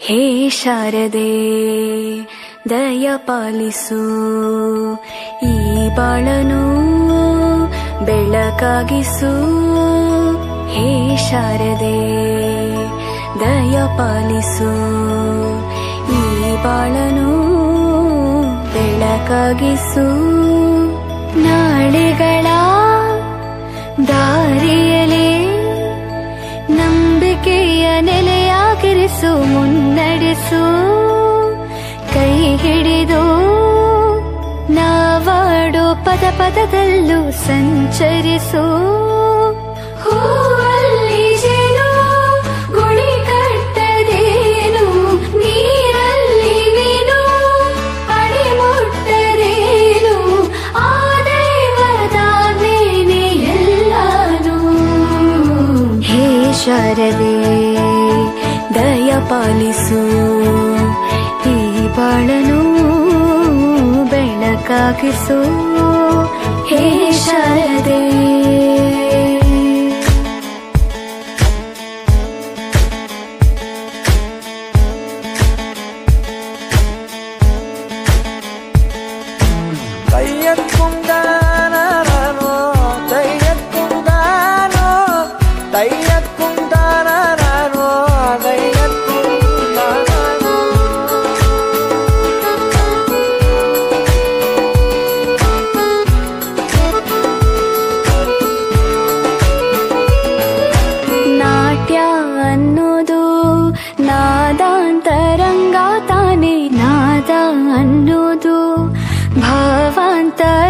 ಹೇ ಶಾರದೆ ದಯ ಪಾಲಿಸು, ಈ ಬಾಳನು ಬೆಳಕಾಗಿಸು. ಹೇ ಶಾರದೆ ದಯ ಪಾಲಿಸು, ಈ ಬಾಳನು ಬೆಳಕಾಗಿಸು. ನಾಳೆಗಳ ದಾರಿಯಲೇ ನಂಬಿಕೆಯ ನೆಲೆಯಾಗಿರಿಸು, ಮುನ್ನಡೆಸು. ಕೈ ಹಿಡಿದು ನಾವಾಡೋ ಪದ ಪದದಲ್ಲೂ ಸಂಚರಿಸು. ಹೂವಲ್ಲಿ ಜೇನು ಗುಳಿ ಕಟ್ಟದೇನು, ನೀರಲ್ಲಿ ಮೀನು ಅಡಿ ಮುಟ್ಟದೇನು, ಆ ದೈವದಾನೇನೆ ಎಲ್ಲಾನು. ಹೇ ಶಾರದೆ ದಯ ಪಾಲಿಸು, ಈ ಬಾಳನು ಬೆಳಕಾಗಿಸು. ಹೇ ಶಾರದೆ ಅನ್ನೋದು ಭಾವಾಂತರ